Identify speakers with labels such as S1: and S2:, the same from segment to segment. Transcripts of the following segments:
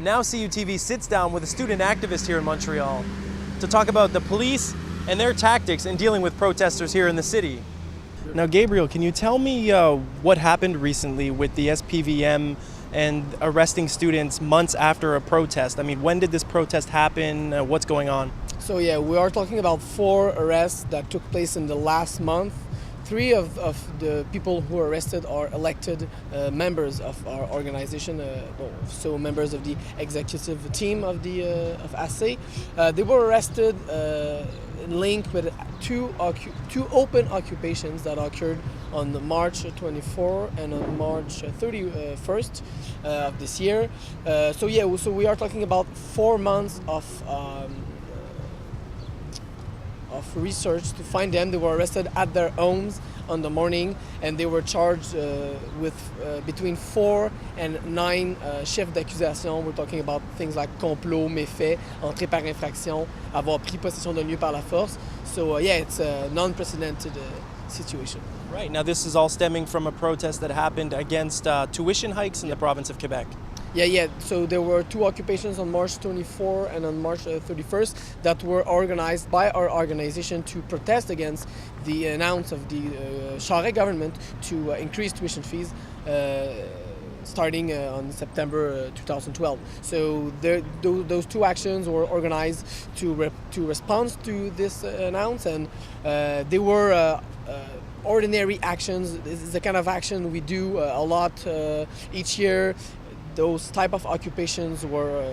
S1: Now CUTV sits down with a student activist here in Montreal to talk about the police and their tactics in dealing with protesters here in the city. Now, Gabriel, can you tell me what happened recently with the SPVM and arresting students months after a protest? I mean, when did this protest happen? What's going on?
S2: So yeah, we are talking about 4 arrests that took place in the last month. 3 of the people who were arrested are elected members of our organization, so members of the executive team of ASSÉ. They were arrested in link with two open occupations that occurred on March 24 and on March 31st of this year. So we are talking about 4 months of research to find them. They were arrested at their homes on the morning, and they were charged with between 4 and 9 chefs d'accusation. We're talking about things like complot, méfait, entrée par infraction, avoir pris possession d'un lieu par la force. So it's a non-precedented situation.
S1: Right, now this is all stemming from a protest that happened against tuition hikes in the province of Quebec.
S2: Yeah. So there were 2 occupations on March 24 and on March 31st that were organized by our organization to protest against the announcement of the Charest government to increase tuition fees starting on September 2012. So those 2 actions were organized to respond to this announcement, and they were ordinary actions. This is the kind of action we do a lot each year. Those type of occupations were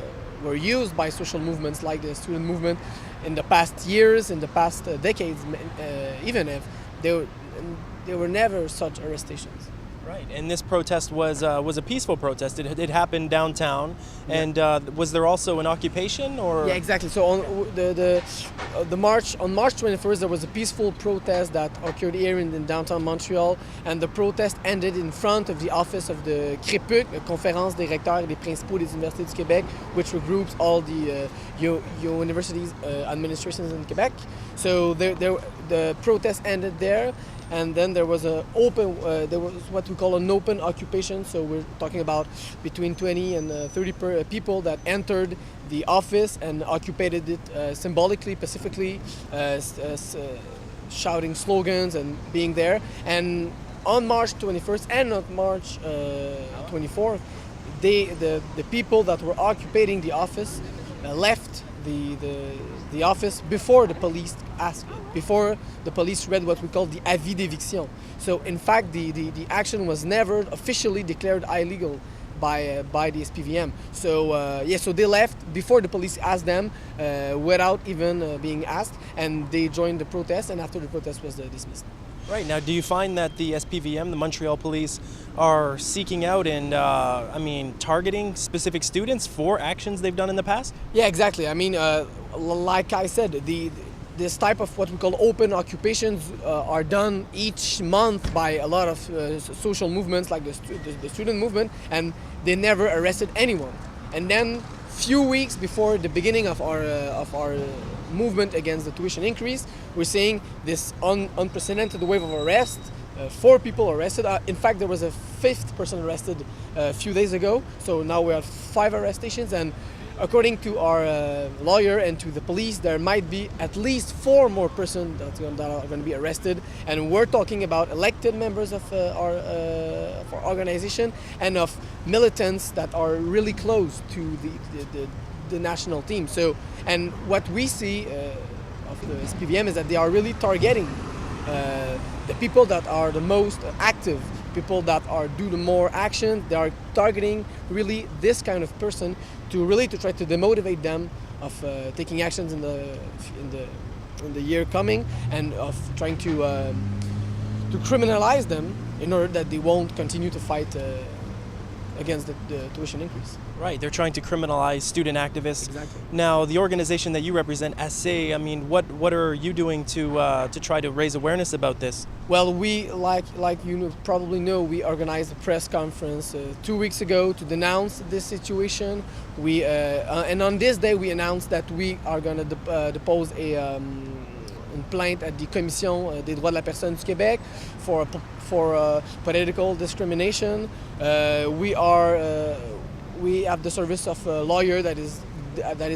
S2: used by social movements like the student movement in the past years, in the past decades, even if there were never such arrestations.
S1: Right, and this protest was a peaceful protest. It happened downtown, and was there also an occupation, or?
S2: Yeah, exactly. So on March 21st, there was a peaceful protest that occurred here in downtown Montreal, and the protest ended in front of the office of the CREPUC, the Conférence des recteurs et des principaux des universités du Québec, which regroups all the universities administrations in Quebec. So the protest ended there. And then there was there was what we call an open occupation. So we're talking about between 20 and 30 people that entered the office and occupied it symbolically, pacifically, shouting slogans and being there. And on March 21st and on March 24th, the people that were occupying the office left the office before the police read what we call the avis d'éviction. So in fact, the action was never officially declared illegal by the SPVM. So they left before the police asked them, without even being asked, and they joined the protest. And after the protest was dismissed.
S1: Right, now do you find that the SPVM, the Montreal Police, are seeking out and targeting specific students for actions they've done in the past?
S2: Yeah, exactly. I mean, like I said, this type of what we call open occupations are done each month by a lot of social movements like the student movement, and they never arrested anyone. And then few weeks before the beginning of our movement against the tuition increase, we're seeing this unprecedented wave of arrest. 4 people arrested. In fact, there was a 5th person arrested a few days ago. So now we have 5 arrestations, and according to our lawyer and to the police, there might be at least 4 more persons that are going to be arrested. And we're talking about elected members of our organization and of militants that are really close to the national team. So, and what we see of the SPVM is that they are really targeting the people that are the most active, people that do the more action. They are targeting really this kind of person to try to demotivate them of taking actions in the year coming, and of trying to criminalize them in order that they won't continue to fight against the tuition increase.
S1: Right, they're trying to criminalize student activists.
S2: Exactly.
S1: Now, the organization that you represent, ASSÉ, I mean, what are you doing to try to raise awareness about this?
S2: Well, we, like you probably know, we organized a press conference 2 weeks ago to denounce this situation. And on this day, we announced that we are going to depose une plainte at the Commission des droits de la personne du Québec for political discrimination. we have the service of a lawyer that is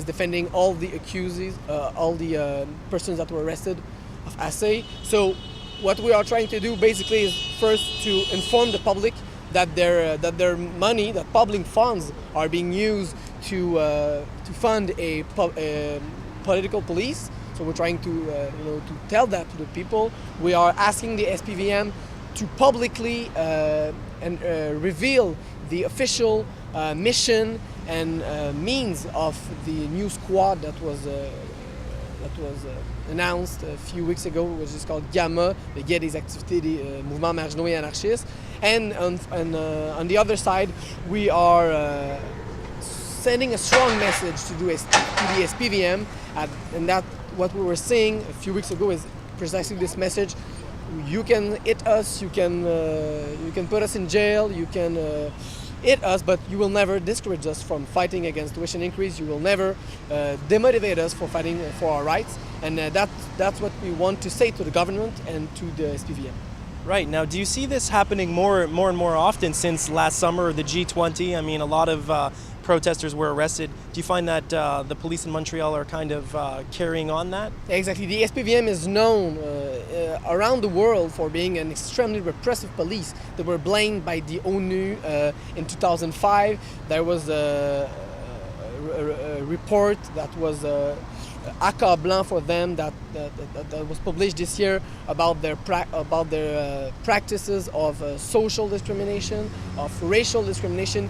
S2: defending all the accused, all the persons that were arrested of ASSÉ. So what we are trying to do basically is first to inform the public that their money, that public funds, are being used to fund a political police. So we're trying to to tell that to the people. We are asking the SPVM to publicly reveal the official mission and means of the new squad that was announced a few weeks ago, which is called GAMA, the Guet des Activités des Mouvements Marginaux et Anarchistes. And on the other side, we are sending a strong message to the SPVM, and that what we were saying a few weeks ago is precisely this message. You can hit us, you can put us in jail, you can hit us, but you will never discourage us from fighting against tuition increase. You will never demotivate us for fighting for our rights, and that's what we want to say to the government and to the SPVM.
S1: Right. Now, do you see this happening more and more often since last summer, the G20? I mean, a lot of protesters were arrested. Do you find that the police in Montreal are kind of carrying on that?
S2: Exactly. The SPVM is known around the world for being an extremely repressive police. They were blamed by the ONU in 2005. There was a report that was accablant for them that was published this year about their practices of social discrimination, of racial discrimination.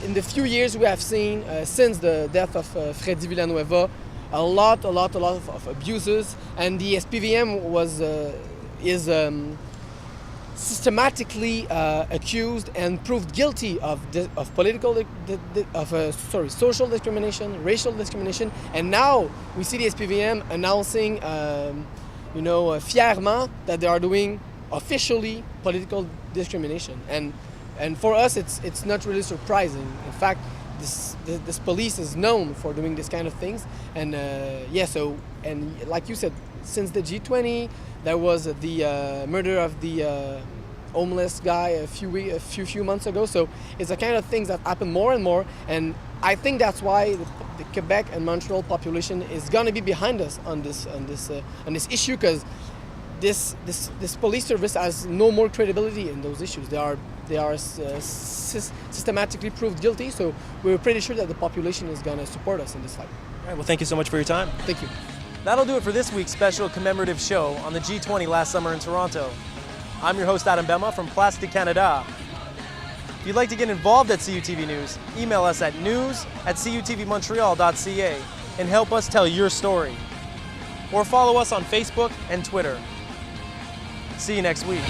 S2: In the few years we have seen since the death of Freddy Villanueva, a lot of abuses, and the SPVM is systematically accused and proved guilty of social discrimination, racial discrimination, and now we see the SPVM announcing, fièrement that they are doing officially political discrimination, and for us it's not really surprising. In fact, this police is known for doing this kind of things, and and like you said, since the G20, there was the murder of the homeless guy a few months ago. So it's the kind of things that happen more and more, and I think that's why the Quebec and Montreal population is gonna be behind us on this issue, because this police service has no more credibility in those issues. They are systematically proved guilty, so we're pretty sure that the population is gonna support us in this fight.
S1: All right, well, thank you so much for your time.
S2: Thank you.
S1: That'll do it for this week's special commemorative show on the G20 last summer in Toronto. I'm your host, Adam Bema from Place de Canada. If you'd like to get involved at CUTV News, email us at news@cutvmontreal.ca and help us tell your story. Or follow us on Facebook and Twitter. See you next week.